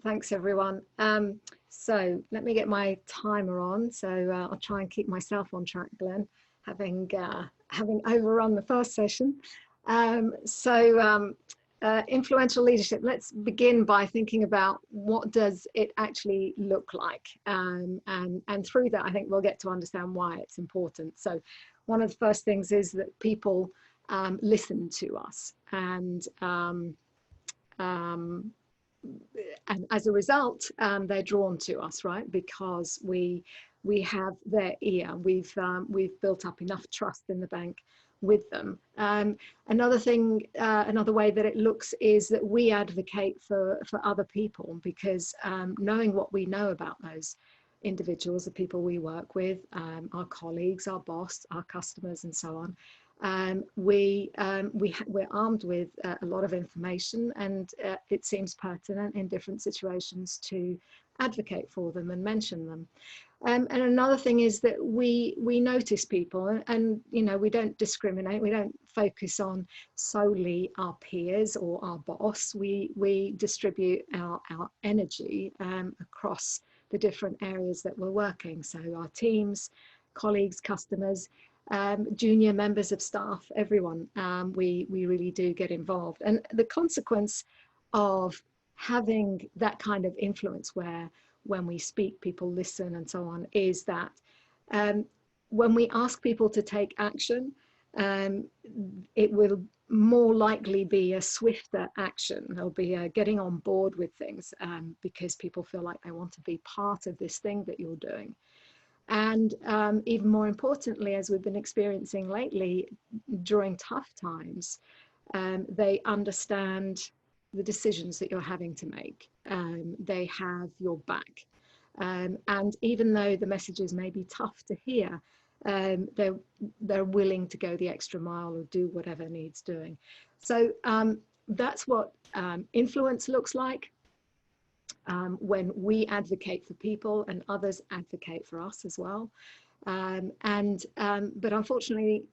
Thanks, everyone. So let me get my timer on. So I'll try and keep myself on track, Glenn, having overrun the first session. Influential leadership. Let's begin by thinking about what does it actually look like, and through that, I think we'll get to understand why it's important. So one of the first things is that people listen to us, and as a result, they're drawn to us, right? Because we have their ear. We've built up enough trust in the bank with them. Another thing, another way that it looks is that we advocate for other people, because knowing what we know about those individuals, the people we work with, our colleagues, our boss, our customers, and so on, we're armed with a lot of information, and it seems pertinent in different situations to advocate for them and mention them. And another thing is that we notice people, and you know, we don't discriminate. We don't focus on solely our peers or our boss. We distribute our energy across the different areas that we're working. So our teams, colleagues, customers, junior members of staff, everyone, we really do get involved. And the consequence of having that kind of influence, where when we speak, people listen and so on, is that when we ask people to take action, it will more likely be a swifter action. There'll be a getting on board with things, because people feel like they want to be part of this thing that you're doing. And even more importantly, as we've been experiencing lately during tough times, they understand the decisions that you're having to make. They have your back. And even though the messages may be tough to hear, they're willing to go the extra mile or do whatever needs doing. So that's what influence looks like. When we advocate for people and others advocate for us as well. But unfortunately,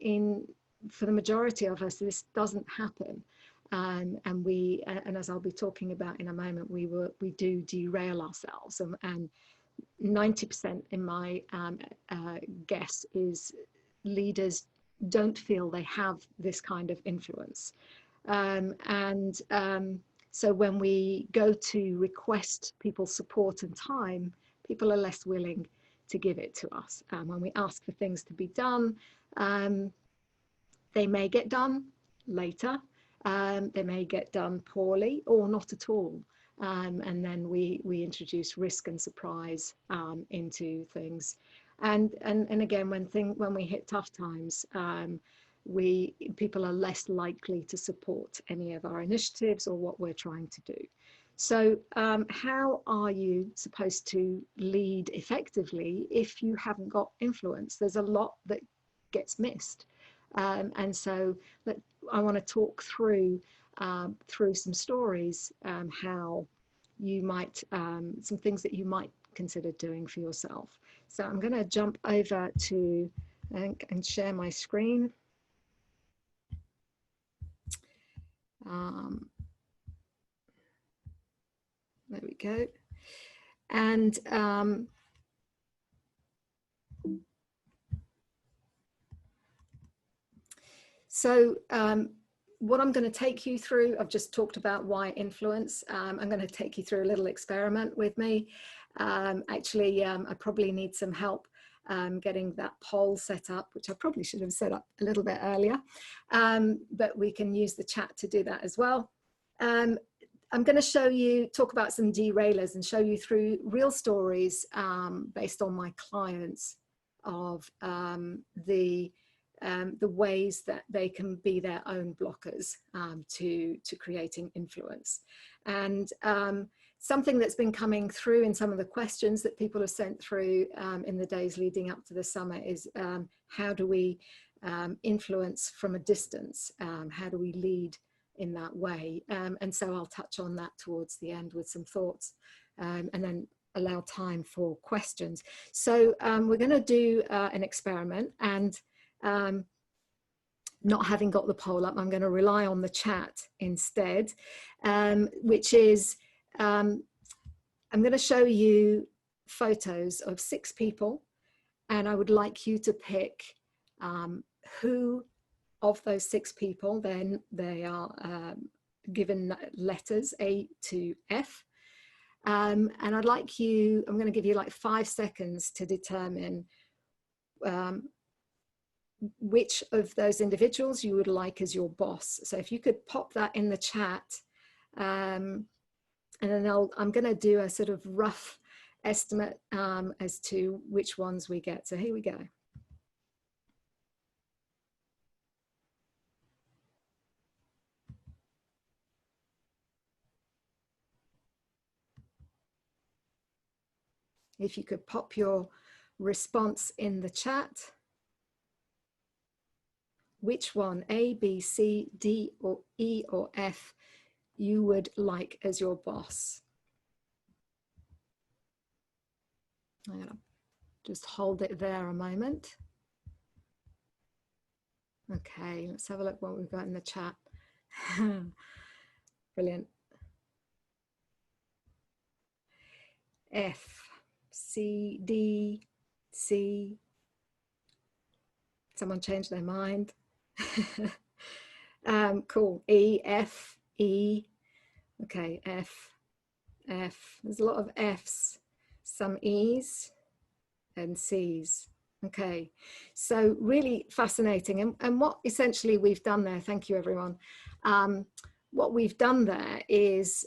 for the majority of us, this doesn't happen. And as I'll be talking about in a moment, we do derail ourselves. And 90% in my guess is leaders don't feel they have this kind of influence. So when we go to request people's support and time, people are less willing to give it to us. When we ask for things to be done, they may get done later, they may get done poorly or not at all. And then we introduce risk and surprise into things. And again, when we hit tough times, people are less likely to support any of our initiatives or what we're trying to do. So how are you supposed to lead effectively if you haven't got influence? There's a lot that gets missed. And so I want to talk through some stories, how you might, some things that you might consider doing for yourself. So I'm going to jump over to and share my screen. There we go. And what I'm going to take you through, I've just talked about why influence. I'm going to take you through a little experiment with me. Actually, I probably need some help getting that poll set up, which I probably should have set up a little bit earlier, but we can use the chat to do that as well. I'm going to talk about some derailers and show you through real stories based on my clients of the ways that they can be their own blockers to creating influence. And something that's been coming through in some of the questions that people have sent through in the days leading up to the summit is how do we influence from a distance? How do we lead in that way? And so I'll touch on that towards the end with some thoughts, and then allow time for questions. So we're going to do an experiment, and not having got the poll up, I'm going to rely on the chat instead, which is I'm going to show you photos of 6 people, and I would like you to pick who of those 6 people, then they are given letters A to F. And I'd like you, I'm going to give you like 5 seconds to determine which of those individuals you would like as your boss. So if you could pop that in the chat, and then I'm going to do a sort of rough estimate as to which ones we get. So here we go. If you could pop your response in the chat, which one, A, B, C, D, or E, or F, you would like as your boss. I'm gonna just hold it there a moment. Okay, let's have a look what we've got in the chat. Brilliant. F, C, D, C. Someone changed their mind. Cool. E, F, E. Okay, F, F. There's a lot of Fs, some E's and C's. Okay, so really fascinating. And what essentially we've done there, thank you everyone. What we've done there is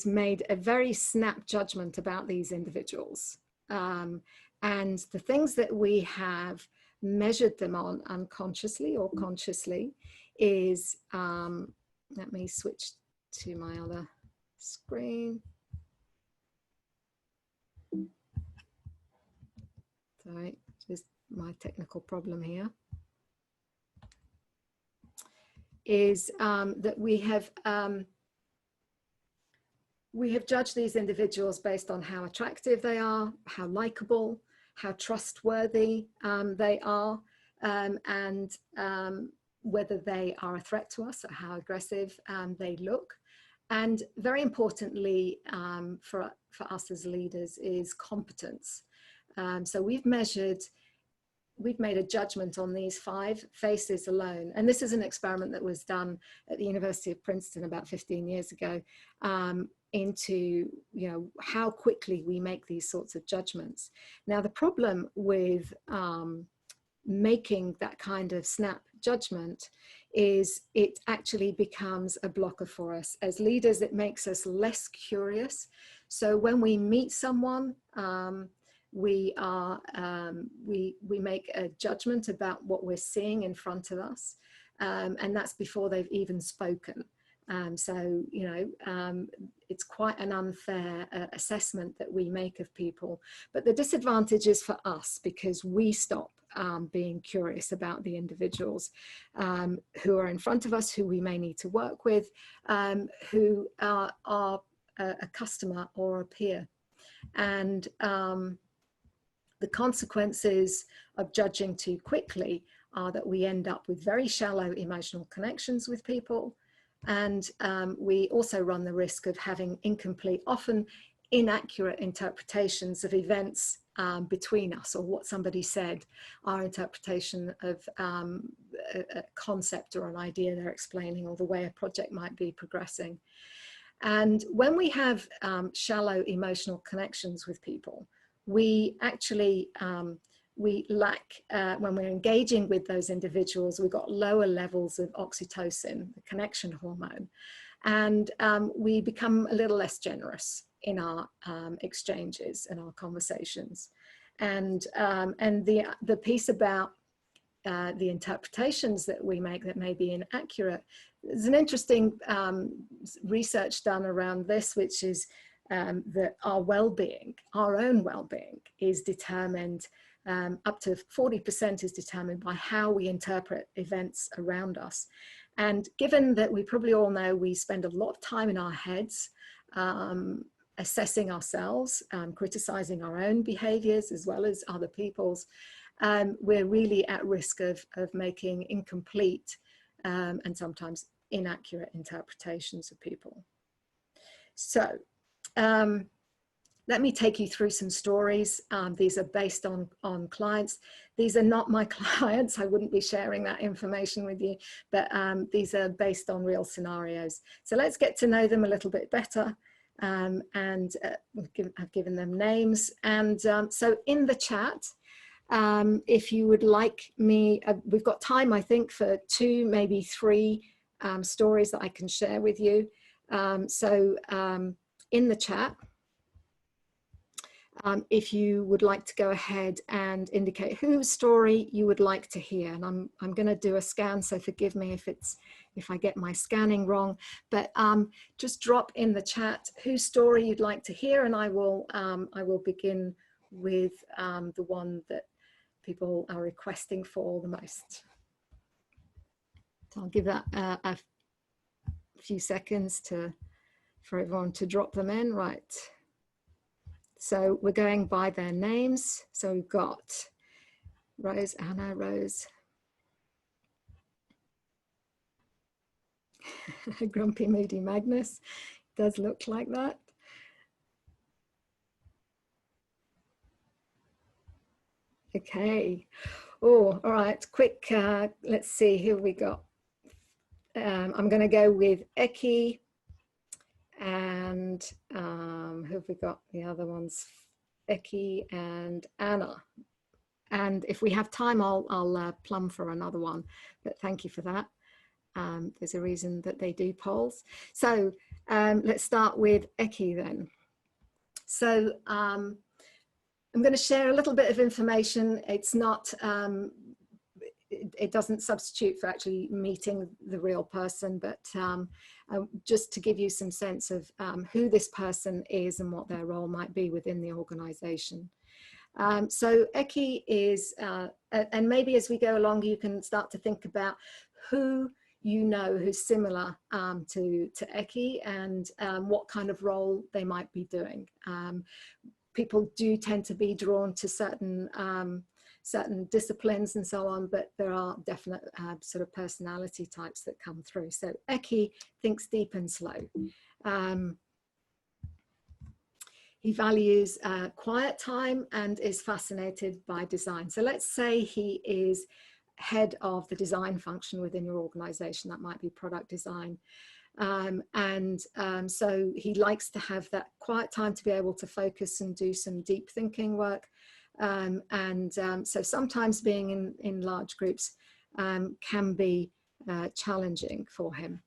made a very snap judgment about these individuals. And the things that we have measured them on unconsciously or consciously is, let me switch to my other screen. Sorry, just my technical problem here. Is that we have judged these individuals based on how attractive they are, how likable, how trustworthy they are, and whether they are a threat to us or how aggressive they look. And very importantly for us as leaders is competence. So we've made a judgment on these 5 faces alone. And this is an experiment that was done at the University of Princeton about 15 years ago into, you know, how quickly we make these sorts of judgments. Now, the problem with making that kind of snap judgment is it actually becomes a blocker for us. As leaders, it makes us less curious. So when we meet someone, we make a judgment about what we're seeing in front of us, and that's before they've even spoken. So, you know, it's quite an unfair assessment that we make of people. But the disadvantage is for us because we stop being curious about the individuals who are in front of us, who we may need to work with, who are a customer or a peer. And the consequences of judging too quickly are that we end up with very shallow emotional connections with people. And we also run the risk of having incomplete, often inaccurate interpretations of events between us, or what somebody said, our interpretation of a concept or an idea they're explaining, or the way a project might be progressing. And when we have shallow emotional connections with people, we actually, we lack, when we're engaging with those individuals, we've got lower levels of oxytocin, the connection hormone, and we become a little less generous in our exchanges and our conversations. And the piece about the interpretations that we make that may be inaccurate, there's an interesting research done around this, which is that our well-being, our own well-being, is determined, up to 40% is determined by how we interpret events around us. And given that we probably all know we spend a lot of time in our heads assessing ourselves, criticizing our own behaviors as well as other people's, we're really at risk of making incomplete and sometimes inaccurate interpretations of people. So let me take you through some stories. These are based on clients. These are not my clients. I wouldn't be sharing that information with you, but these are based on real scenarios. So let's get to know them a little bit better. And I've given them names. And so in the chat, if you would like me, we've got time, I think, for 2, maybe 3 stories that I can share with you. In the chat, if you would like to go ahead and indicate whose story you would like to hear, and I'm going to do a scan, so forgive me if I get my scanning wrong, but just drop in the chat whose story you'd like to hear, and I will begin with the one that people are requesting for the most. So I'll give that a few seconds for everyone to drop them in. Right. So we're going by their names. So we've got Rose, Anna, Rose. Grumpy, moody Magnus. Does look like that. Okay. Oh, all right. Quick, let's see, who we got. I'm going to go with Eki, and who have we got? The other ones, Eki and Anna. And if we have time, I'll plumb for another one, but thank you for that. There's a reason that they do polls. So let's start with Eki then. So I'm going to share a little bit of information. It's not, it doesn't substitute for actually meeting the real person, but just to give you some sense of who this person is and what their role might be within the organization. So Eki is, and maybe as we go along, you can start to think about who you know who's similar to Eki, and what kind of role they might be doing. People do tend to be drawn to certain disciplines and so on, but there are definite sort of personality types that come through. So Eki thinks deep and slow. He values quiet time and is fascinated by design. So let's say he is head of the design function within your organization. That might be product design. So he likes to have that quiet time to be able to focus and do some deep thinking work. So sometimes being in large groups can be challenging for him.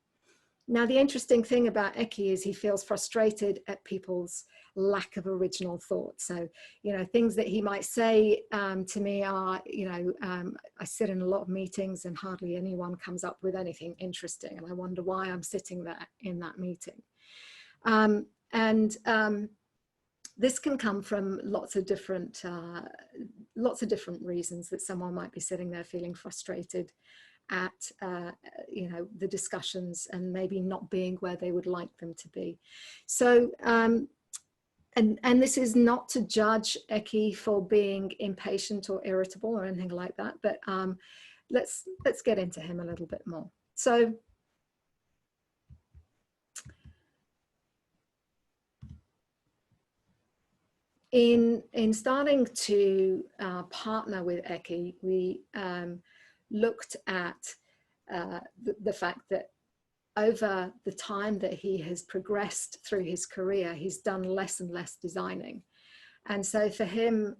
Now, the interesting thing about Eki is he feels frustrated at people's lack of original thought. So, you know, things that he might say to me are, you know, I sit in a lot of meetings and hardly anyone comes up with anything interesting. And I wonder why I'm sitting there in that meeting. This can come from lots of different reasons that someone might be sitting there feeling frustrated at you know, the discussions and maybe not being where they would like them to be. So and this is not to judge Eki for being impatient or irritable or anything like that, but let's get into him a little bit more. So in starting to partner with Eki, we looked at the fact that over the time that he has progressed through his career, he's done less and less designing. And so for him,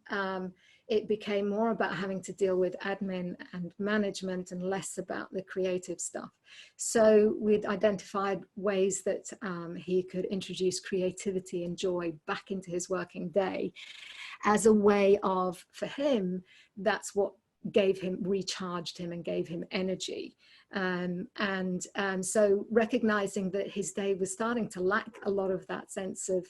it became more about having to deal with admin and management and less about the creative stuff. So we'd identified ways that he could introduce creativity and joy back into his working day as a way of, for him, that's what recharged him and gave him energy. So recognizing that his day was starting to lack a lot of that sense of,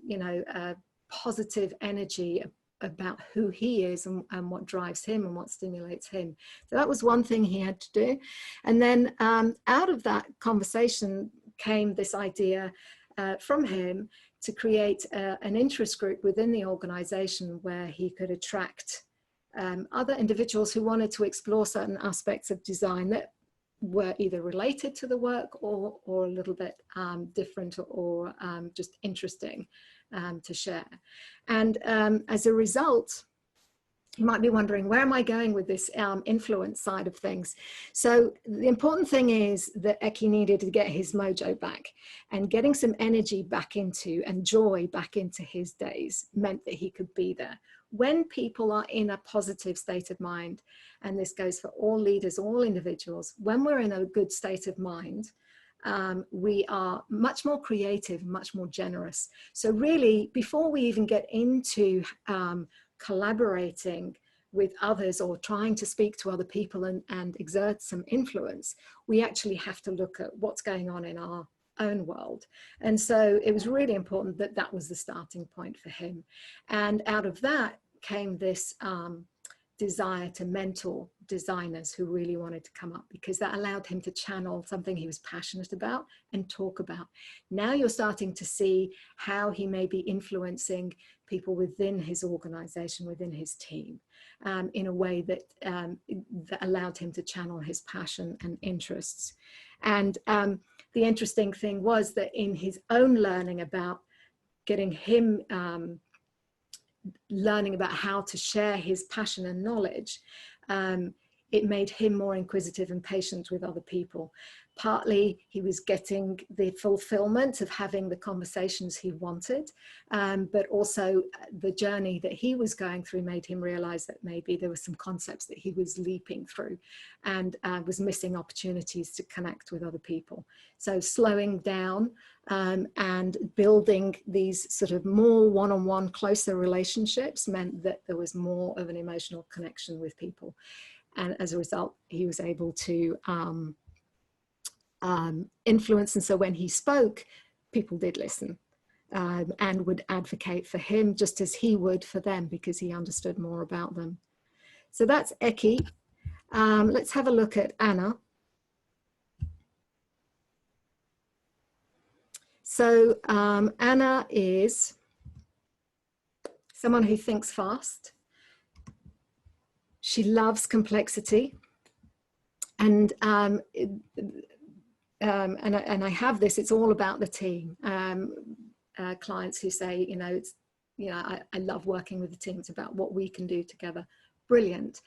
you know, positive energy about who he is and what drives him and what stimulates him. So that was one thing he had to do. And then out of that conversation came this idea from him to create an interest group within the organization where he could attract other individuals who wanted to explore certain aspects of design that were either related to the work or a little bit different or just interesting to share. And as a result, you might be wondering, where am I going with this influence side of things? So the important thing is that Eki needed to get his mojo back, and getting some energy back into and joy back into his days meant that he could be there. When people are in a positive state of mind, and this goes for all leaders, all individuals, when we're in a good state of mind, we are much more creative, much more generous. So really, before we even get into collaborating with others or trying to speak to other people and exert some influence, we actually have to look at what's going on in our own world. And so it was really important that that was the starting point for him. And out of that came this desire to mentor designers who really wanted to come up, because that allowed him to channel something he was passionate about and talk about. Now you're starting to see how he may be influencing people within his organization, within his team, in a way that, that allowed him to channel his passion and interests. And the interesting thing was that in his own learning about getting him learning about how to share his passion and knowledge, it made him more inquisitive and patient with other people. Partly he was getting the fulfillment of having the conversations he wanted, but also the journey that he was going through made him realize that maybe there were some concepts that he was leaping through and was missing opportunities to connect with other people. So slowing down and building these sort of more one-on-one, closer relationships meant that there was more of an emotional connection with people. And as a result, he was able to influence. And so when he spoke, people did listen and would advocate for him just as he would for them, because he understood more about them. So that's Eki. Let's have a look at Anna. So Anna is someone who thinks fast. She loves complexity. And I have this, it's all about the team. Clients who say, I love working with the team. It's about what we can do together. Brilliant.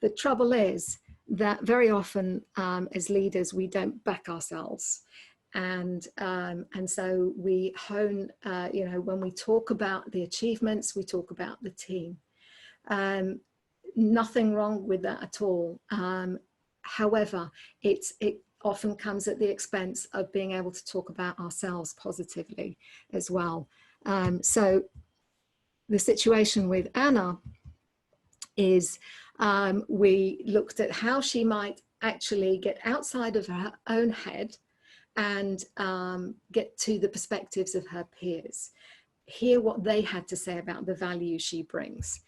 The trouble is that very often as leaders, we don't back ourselves. And so we hone, when we talk about the achievements, we talk about the team. Nothing wrong with that at all. However, it often comes at the expense of being able to talk about ourselves positively as well. So the situation with Anna is we looked at how she might actually get outside of her own head and get to the perspectives of her peers, hear what they had to say about the value she brings.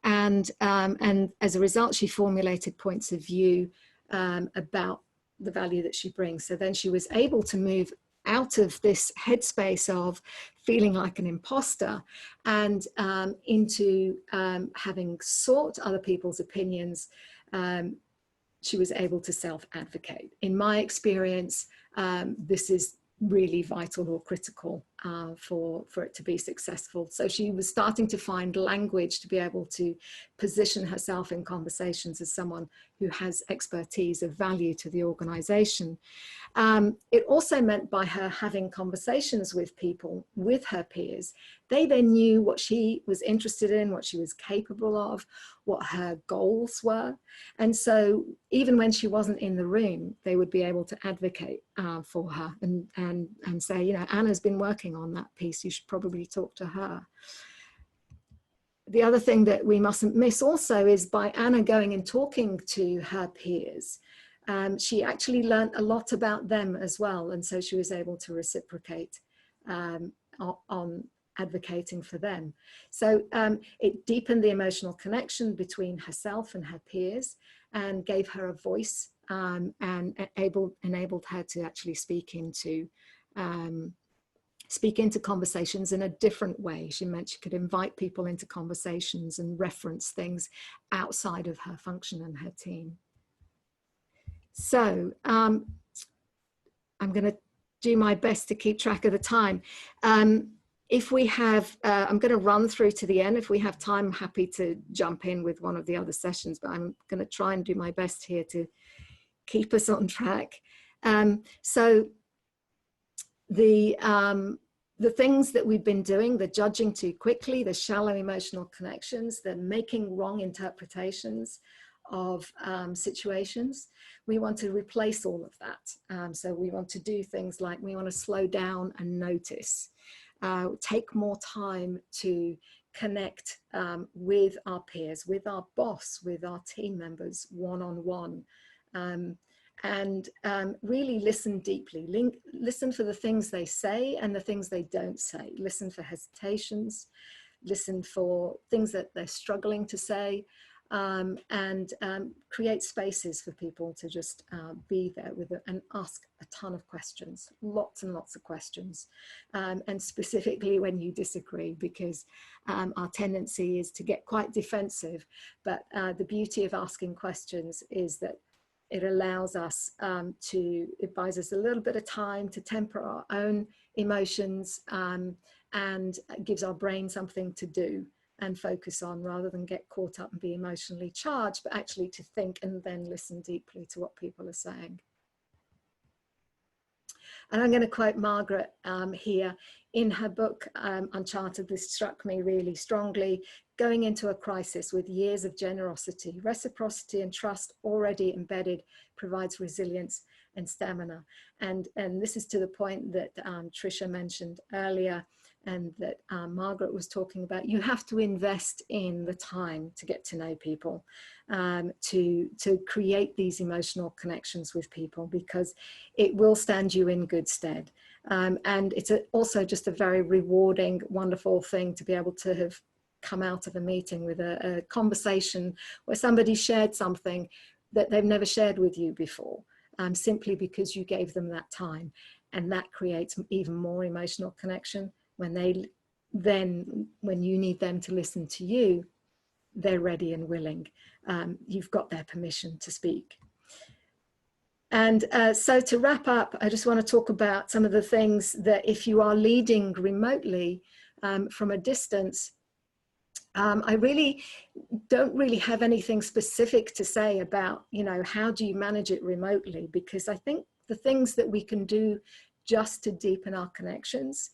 And as a result, she formulated points of view about the value that she brings. So then she was able to move out of this headspace of feeling like an imposter and into having sought other people's opinions. She was able to self-advocate. In my experience, this is really vital or critical for it to be successful. So she was starting to find language to be able to position herself in conversations as someone who has expertise of value to the organization. It also meant by her having conversations with people, with her peers, they then knew what she was interested in, what she was capable of, what her goals were. And so even when she wasn't in the room, they would be able to advocate for her and say, Anna's been working on that piece, you should probably talk to her. The other thing that we mustn't miss also is by Anna going and talking to her peers, she actually learned a lot about them as well. And so she was able to reciprocate on advocating for them. So it deepened the emotional connection between herself and her peers and gave her a voice and enabled her to actually speak into conversations in a different way. She meant she could invite people into conversations and reference things outside of her function and her team. So I'm going to do my best to keep track of the time. If we have, I'm going to run through to the end. If we have time, I'm happy to jump in with one of the other sessions, but I'm going to try and do my best here to keep us on track. So the things that we've been doing, the judging too quickly, the shallow emotional connections, the making wrong interpretations of situations, we want to replace all of that. So we want to do things like we want to slow down and notice, take more time to connect with our peers, with our boss, with our team members, one-on-one. And really listen deeply. Listen for the things they say and the things they don't say. Listen for hesitations, listen for things that they're struggling to say, and create spaces for people to just be there with it and ask a ton of questions, lots and lots of questions, and specifically when you disagree, because our tendency is to get quite defensive, but the beauty of asking questions is that it allows us it buys us a little bit of time to temper our own emotions, and gives our brain something to do and focus on, rather than get caught up and be emotionally charged, but actually to think and then listen deeply to what people are saying. And I'm going to quote Margaret here. In her book, Uncharted, this struck me really strongly. Going into a crisis with years of generosity, reciprocity and trust already embedded provides resilience and stamina. And this is to the point that Tricia mentioned earlier, and that Margaret was talking about. You have to invest in the time to get to know people, to create these emotional connections with people, because it will stand you in good stead. And it's also just a very rewarding, wonderful thing to be able to have come out of a meeting with a conversation where somebody shared something that they've never shared with you before, simply because you gave them that time. And that creates even more emotional connection. When you need them to listen to you, they're ready and willing. You've got their permission to speak. And so to wrap up, I just want to talk about some of the things that if you are leading remotely from a distance, I really don't really have anything specific to say about, how do you manage it remotely? Because I think the things that we can do just to deepen our connections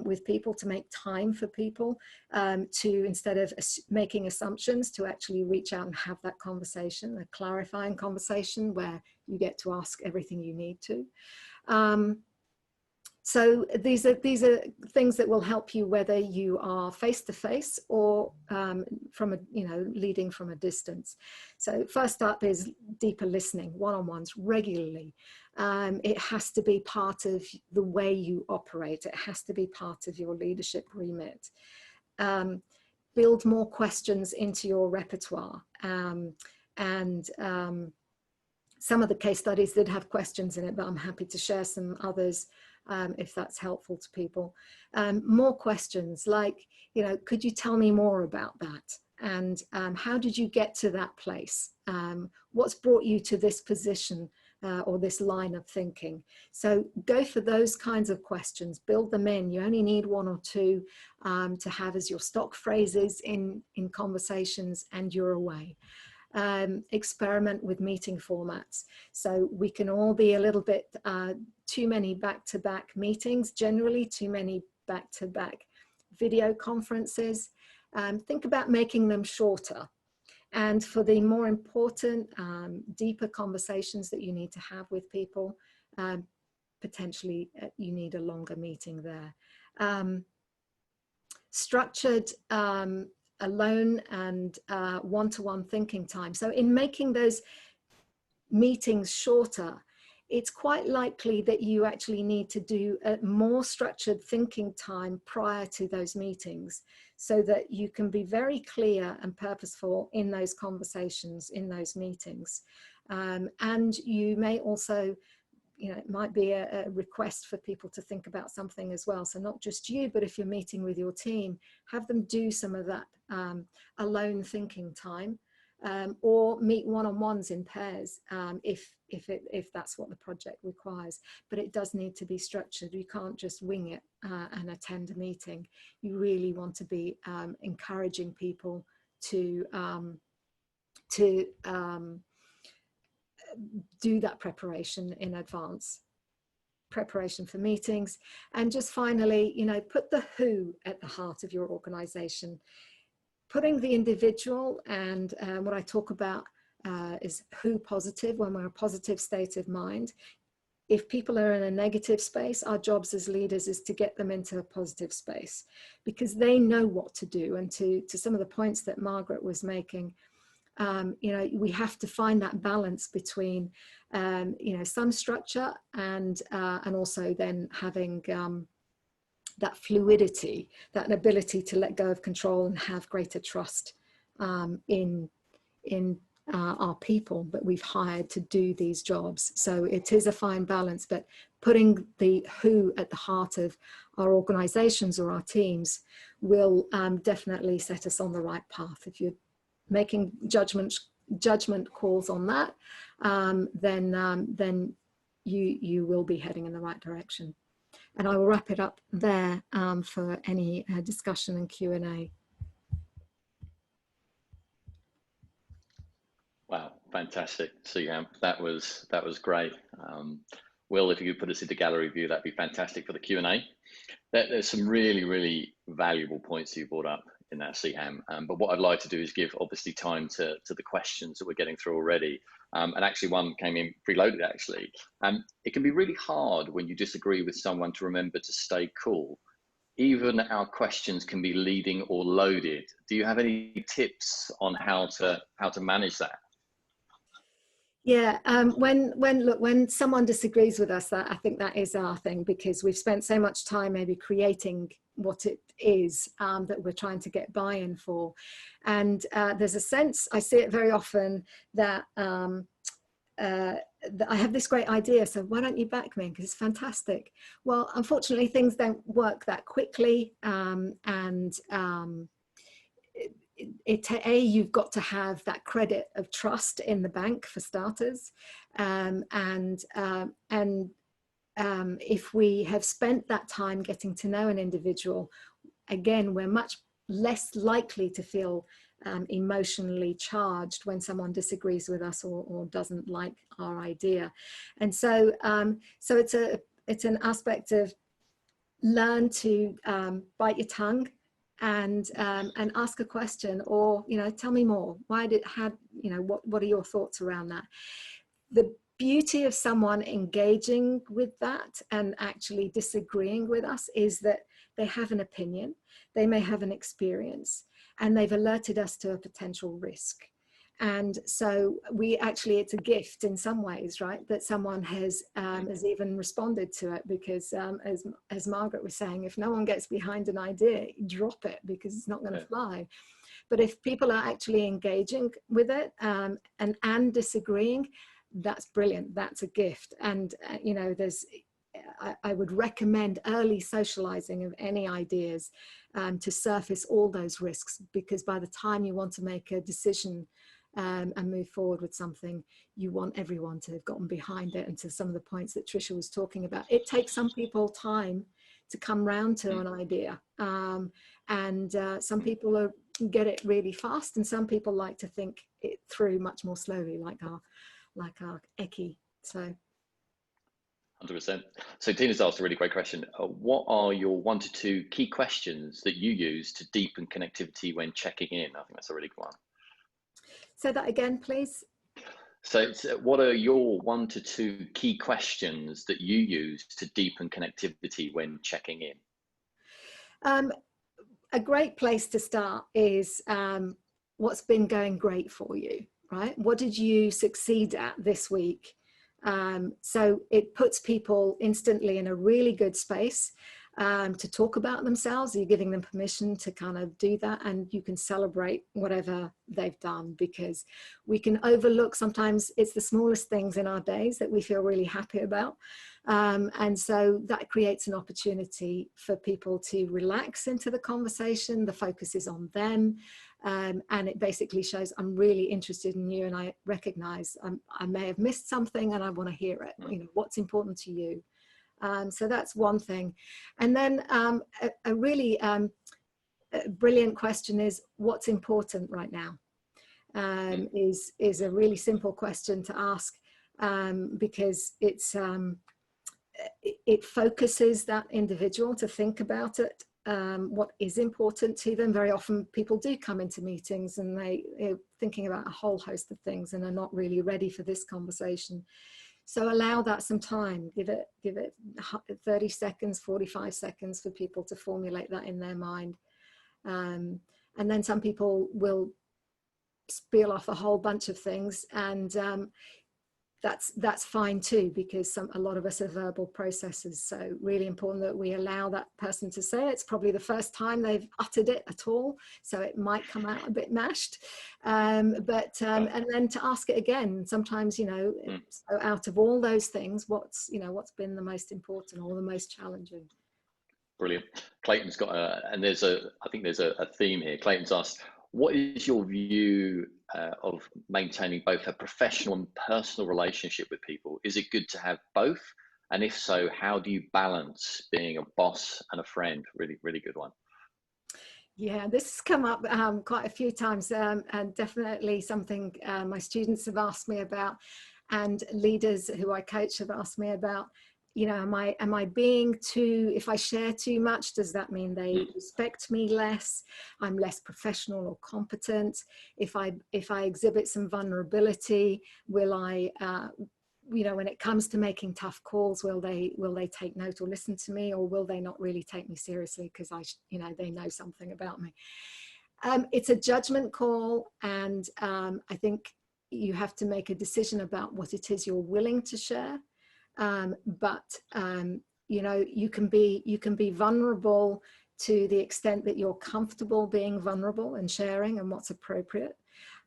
with people, to make time for people, to, instead of making assumptions, to actually reach out and have that conversation, a clarifying conversation where you get to ask everything you need to. So these are things that will help you whether you are face-to-face or leading from a distance. So first up is deeper listening, one-on-ones regularly. It has to be part of the way you operate. It has to be part of your leadership remit. Build more questions into your repertoire. Some of the case studies did have questions in it, but I'm happy to share some others if that's helpful to people. More questions like, could you tell me more about that? And how did you get to that place? What's brought you to this position or this line of thinking? So go for those kinds of questions, build them in. You only need one or two to have as your stock phrases in conversations, and you're away. Experiment with meeting formats. So we can all be a little bit too many back-to-back meetings, generally too many back-to-back video conferences. Think about making them shorter. And for the more important, deeper conversations that you need to have with people, potentially you need a longer meeting there. Structured alone and one-to-one thinking time. So in making those meetings shorter, it's quite likely that you actually need to do a more structured thinking time prior to those meetings, so that you can be very clear and purposeful in those conversations, in those meetings. And you may also, it might be a request for people to think about something as well. So not just you, but if you're meeting with your team, have them do some of that alone thinking time. or meet one-on-ones in pairs if that's what the project requires. But it does need to be structured. You can't just wing it and attend a meeting. You really want to be encouraging people to do that preparation in advance, preparation for meetings. And just finally, you know, put the who at the heart of your organization. Putting the individual, and what I talk about is who positive, when we're a positive state of mind. If people are in a negative space, our jobs as leaders is to get them into a positive space, because they know what to do. And to some of the points that Margaret was making, you know, we have to find that balance between, you know, some structure and also then having that fluidity, that ability to let go of control and have greater trust in our people that we've hired to do these jobs. So it is a fine balance, but putting the who at the heart of our organizations or our teams will definitely set us on the right path. If you're making judgment calls on that, then you will be heading in the right direction. And I will wrap it up there for any discussion and Q&A. Wow, fantastic, Sehaam. That was great. Will, if you could put us into gallery view, that'd be fantastic for the Q&A. There's some really valuable points you brought up in that, Sehaam. But what I'd like to do is give obviously time to the questions that we're getting through already. And actually one came in preloaded actually. It can be really hard when you disagree with someone to remember to stay cool. Even our questions can be leading or loaded. Do you have any tips on how to manage that? Yeah, when someone disagrees with us, I think that is our thing, because we've spent so much time maybe creating what it is that we're trying to get buy-in for. And there's a sense, I see it very often, that I have this great idea, so why don't you back me, because it's fantastic. Well, unfortunately, things don't work that quickly, you've got to have that credit of trust in the bank for starters, if we have spent that time getting to know an individual, again, we're much less likely to feel emotionally charged when someone disagrees with us or doesn't like our idea. And so it's an aspect of learn to bite your tongue and ask a question, or, you know, tell me more. What are your thoughts around that? The beauty of someone engaging with that and actually disagreeing with us is that they have an opinion, they may have an experience, and they've alerted us to a potential risk. And so it's a gift in some ways, right? That someone has even responded to it, because as Margaret was saying, if no one gets behind an idea, drop it, because it's not going to fly. But if people are actually engaging with it and disagreeing, that's brilliant. That's a gift. And you know, I would recommend early socializing of any ideas to surface all those risks, because by the time you want to make a decision and move forward with something, you want everyone to have gotten behind it. And to some of the points that Tricia was talking about, it takes some people time to come round to an idea, and some people get it really fast, and some people like to think it through much more slowly, like our Eki. So 100%. So Tina's asked a really great question. What are your 1 to 2 key questions that you use to deepen connectivity when checking in? I think that's a really good one. Say that again, please. So what are your 1 to 2 key questions that you use to deepen connectivity when checking in? A great place to start is what's been going great for you, right? What did you succeed at this week? So it puts people instantly in a really good space to talk about themselves. You're giving them permission to kind of do that, and you can celebrate whatever they've done, because we can overlook, sometimes it's the smallest things in our days that we feel really happy about. And so that creates an opportunity for people to relax into the conversation. The focus is on them. And it basically shows, I'm really interested in you, and I recognize I may have missed something and I want to hear it. You know, what's important to you? So that's one thing. And then a really a brilliant question is, what's important right now? Is a really simple question to ask, because it focuses that individual to think about it, what is important to them. Very often people do come into meetings and they're thinking about a whole host of things and are not really ready for this conversation. So allow that some time, give it 30 seconds, 45 seconds for people to formulate that in their mind. And then some people will spiel off a whole bunch of things, and that's fine too, because a lot of us are verbal processors. So really important that we allow that person to say it. It's probably the first time they've uttered it at all, so it might come out a bit mashed. And then to ask it again. Sometimes, you know, so out of all those things, what's been the most important or the most challenging? Brilliant. Clayton's got I think there's a theme here. Clayton's asked, what is your view of maintaining both a professional and personal relationship with people? Is it good to have both? And if so, how do you balance being a boss and a friend? Really, really good one. Yeah, this has come up quite a few times, and definitely something my students have asked me about, and leaders who I coach have asked me about. You know, am I being too, if I share too much, does that mean they respect me less? I'm less professional or competent. If I exhibit some vulnerability, will I, you know, when it comes to making tough calls, will they take note or listen to me, or will they not really take me seriously because they know something about me? It's a judgment call, and I think you have to make a decision about what it is you're willing to share. You know, you can be vulnerable to the extent that you're comfortable being vulnerable and sharing, and what's appropriate.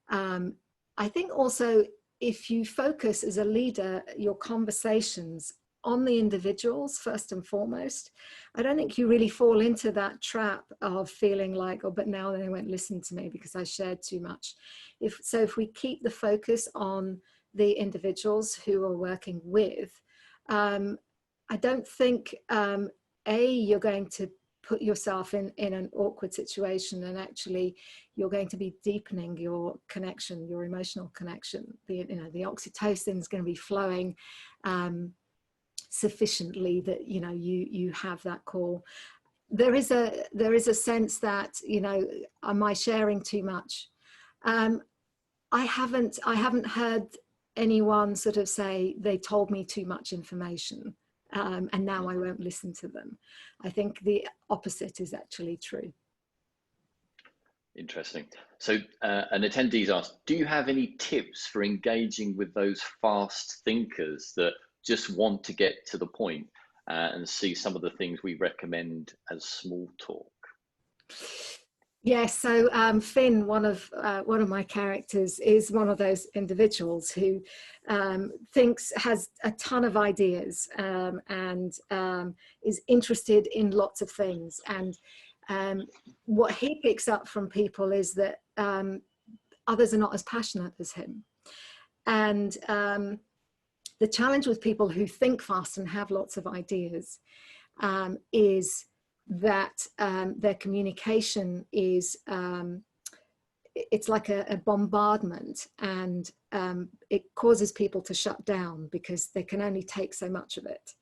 I think also, if you focus as a leader your conversations on the individuals first and foremost, I don't think you really fall into that trap of feeling like, oh, but now they won't listen to me because I shared too much. If we keep the focus on the individuals who are working with, I don't think, you're going to put yourself in an awkward situation, and actually you're going to be deepening your connection, your emotional connection. The oxytocin is going to be flowing sufficiently that, you know, you have that call. There is a sense that, you know, am I sharing too much? I haven't heard anyone sort of say they told me too much information, and now I won't listen to them. I think the opposite is actually true. Interesting. So an attendee's asked, do you have any tips for engaging with those fast thinkers that just want to get to the point, and see some of the things we recommend as small talk? Yes, so Finn, one of my characters, is one of those individuals who has a ton of ideas, and is interested in lots of things. And what he picks up from people is that others are not as passionate as him. And the challenge with people who think fast and have lots of ideas is that their communication is, it's like a bombardment, and it causes people to shut down because they can only take so much of it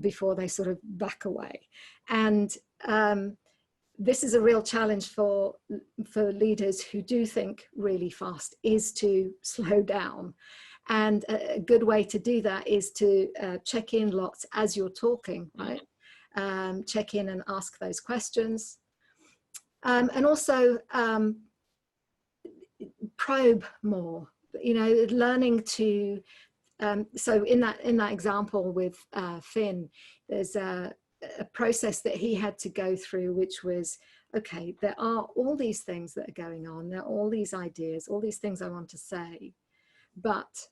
before they sort of back away. And this is a real challenge for leaders who do think really fast, is to slow down. And a good way to do that is to check in lots as you're talking, right? Check in and ask those questions, and also probe more. You know, learning to. So in that example with Finn, there's a process that he had to go through, which was, okay, there are all these things that are going on. There are all these ideas, all these things I want to say, but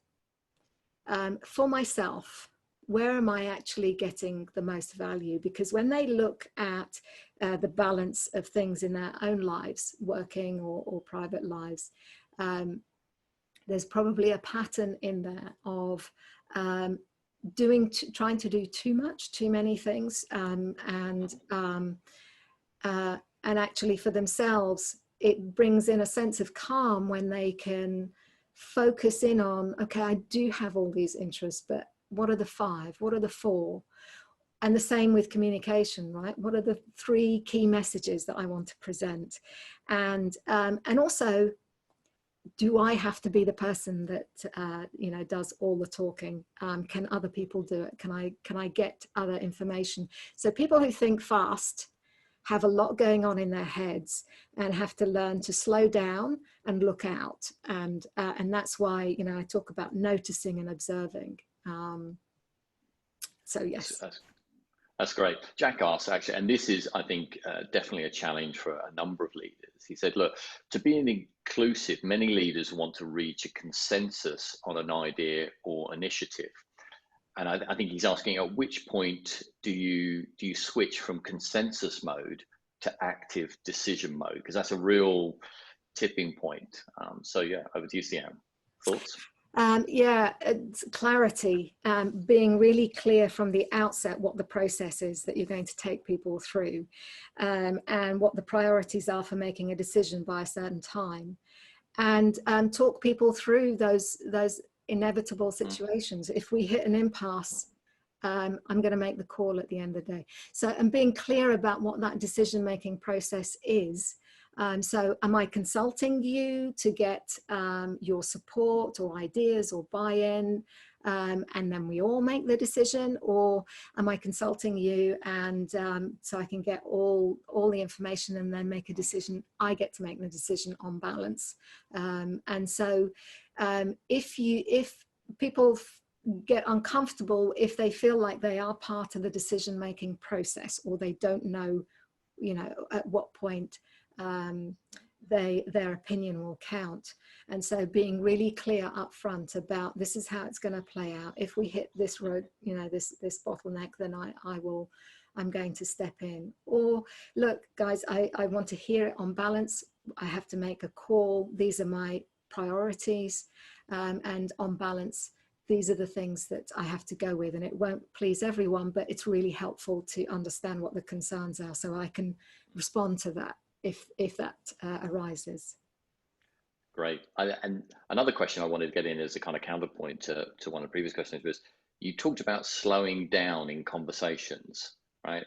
for myself, where am I actually getting the most value? Because when they look at the balance of things in their own lives, working or private lives, there's probably a pattern in there of trying to do too much, too many things, and actually for themselves, it brings in a sense of calm when they can focus in on, okay, I do have all these interests, but what are the 5? What are the 4? And the same with communication, right? What are the 3 key messages that I want to present? And also, do I have to be the person that you know, does all the talking? Can other people do it? Can I get other information? So people who think fast have a lot going on in their heads and have to learn to slow down and look out. And that's why, you know, I talk about noticing and observing. So yes. That's great. Jack asked, actually, and this is, I think, definitely a challenge for a number of leaders. He said, look, to be inclusive, many leaders want to reach a consensus on an idea or initiative. And I think he's asking, at which point do you switch from consensus mode to active decision mode? Because that's a real tipping point. So yeah, over to you, Sehaam. Thoughts? Yeah, it's clarity, being really clear from the outset what the process is that you're going to take people through, and what the priorities are for making a decision by a certain time, and talk people through those inevitable situations. If we hit an impasse, I'm going to make the call at the end of the day. So, and being clear about what that decision-making process is. So am I consulting you to get your support or ideas or buy-in, and then we all make the decision? Or am I consulting you and so I can get all the information and then make a decision? I get to make the decision on balance. And so if people get uncomfortable, if they feel like they are part of the decision-making process, or they don't know, you know, at what point their opinion will count. And so being really clear up front about, this is how it's going to play out. If we hit this road, you know, this bottleneck, then I'm going to step in. Or look, guys, I want to hear it on balance. I have to make a call. These are my priorities. And on balance, these are the things that I have to go with, and it won't please everyone, but it's really helpful to understand what the concerns are so I can respond to that if that arises. Great. And another question I wanted to get in as a kind of counterpoint to one of the previous questions was, you talked about slowing down in conversations, right?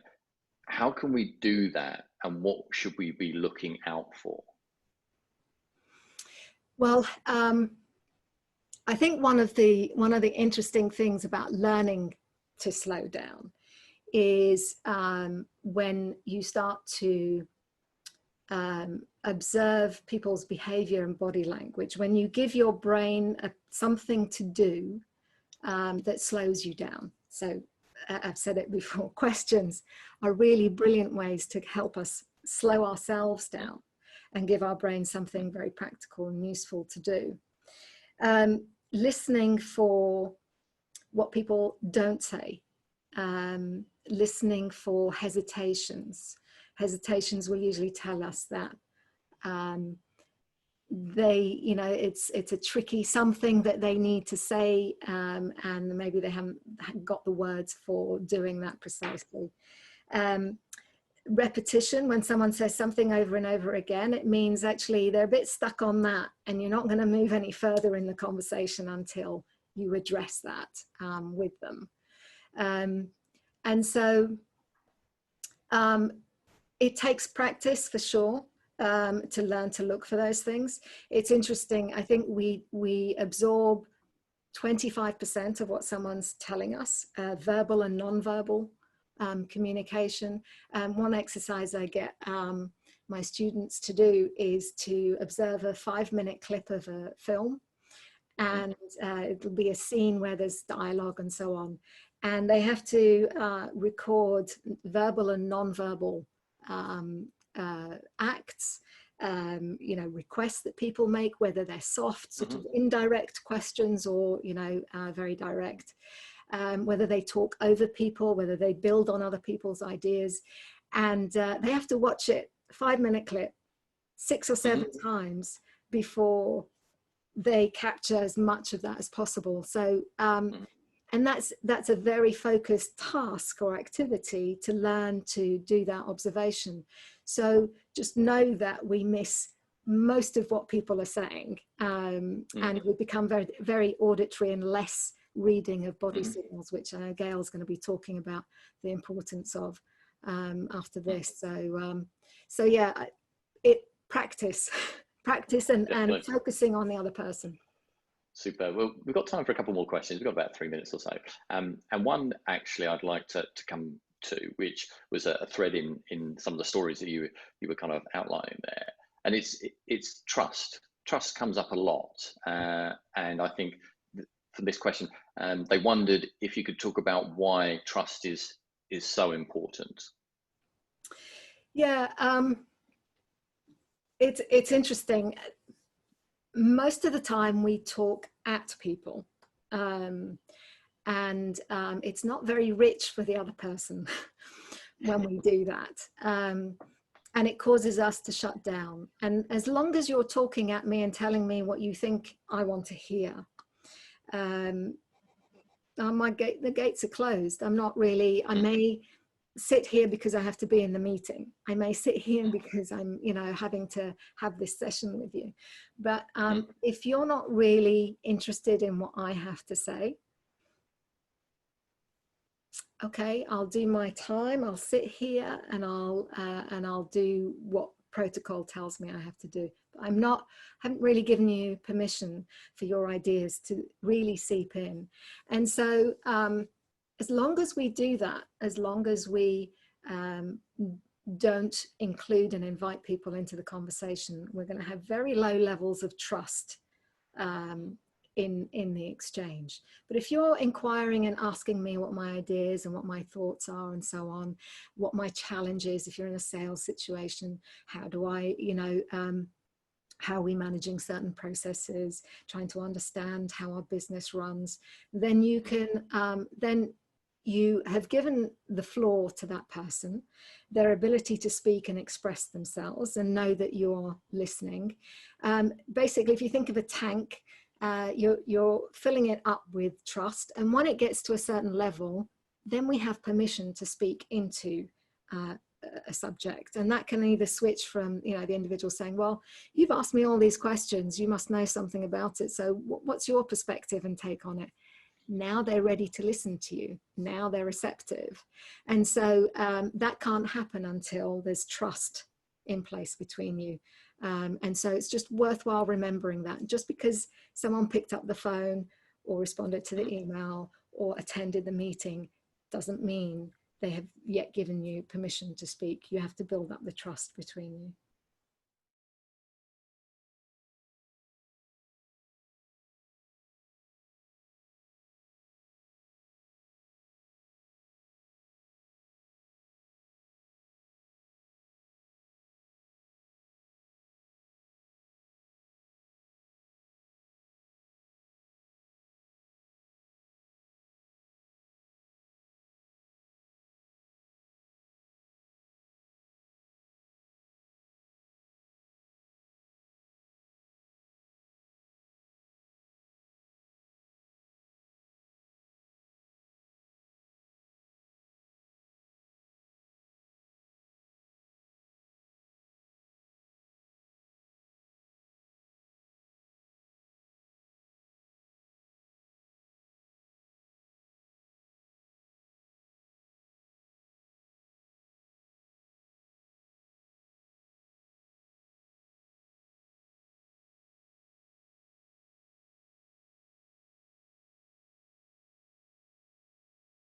How can we do that, and what should we be looking out for? Well, I think one of the interesting things about learning to slow down is when you start to observe people's behavior and body language, when you give your brain something to do that slows you down. So I've said it before, questions are really brilliant ways to help us slow ourselves down and give our brain something very practical and useful to do. Listening for what people don't say, listening for hesitations. Hesitations will usually tell us that they, you know, it's a tricky something that they need to say, and maybe they haven't got the words for doing that precisely. Repetition, when someone says something over and over again, it means actually they're a bit stuck on that, and you're not going to move any further in the conversation until you address that with them. And so it takes practice for sure to learn to look for those things. It's interesting, I think we absorb 25% of what someone's telling us, verbal and non-verbal communication. One exercise I get my students to do is to observe a 5-minute clip of a film, and it'll be a scene where there's dialogue and so on, and they have to record verbal and non-verbal acts, you know, requests that people make, whether they're soft, sort of indirect questions, or, you know, very direct. whether they talk over people, whether they build on other people's ideas. And they have to watch it 5-minute clip 6 or 7 times before they capture as much of that as possible. So, and that's a very focused task or activity to learn to do that observation. So just know that we miss most of what people are saying, and we become very, very auditory and less reading of body signals, which Gail's going to be talking about the importance of after this. So yeah, practice and focusing on the other person. Super. Well, we've got time for a couple more questions. We've got about 3 minutes or so. And one actually I'd like to come to, which was a thread in some of the stories that you were kind of outlining there. And it's trust. Trust comes up a lot. And I think for this question, they wondered if you could talk about why trust is so important. Yeah, it's interesting. Most of the time we talk at people, and it's not very rich for the other person when we do that, and it causes us to shut down. And as long as you're talking at me and telling me what you think I want to hear, the gates are closed. I'm not really, I may sit here because I have to be in the meeting. I may sit here because I'm, having to have this session with you. But if you're not really interested in what I have to say, okay, I'll do my time. I'll sit here and I'll do what protocol tells me I have to do. But haven't really given you permission for your ideas to really seep in. And so, as long as we do that, as long as we don't include and invite people into the conversation, we're going to have very low levels of trust in the exchange. But if you're inquiring and asking me what my ideas and what my thoughts are and so on, what my challenge is, if you're in a sales situation, how do I, how are we managing certain processes, trying to understand how our business runs, then you can, then you have given the floor to that person, their ability to speak and express themselves and know that you're listening. Basically, if you think of a tank, you're filling it up with trust. And when it gets to a certain level, then we have permission to speak into a subject. And that can either switch from, the individual saying, well, you've asked me all these questions, you must know something about it. So what's your perspective and take on it? Now they're ready to listen to you. Now they're receptive. And so that can't happen until there's trust in place between you. And so it's just worthwhile remembering that. Just because someone picked up the phone or responded to the email or attended the meeting doesn't mean they have yet given you permission to speak. You have to build up the trust between you.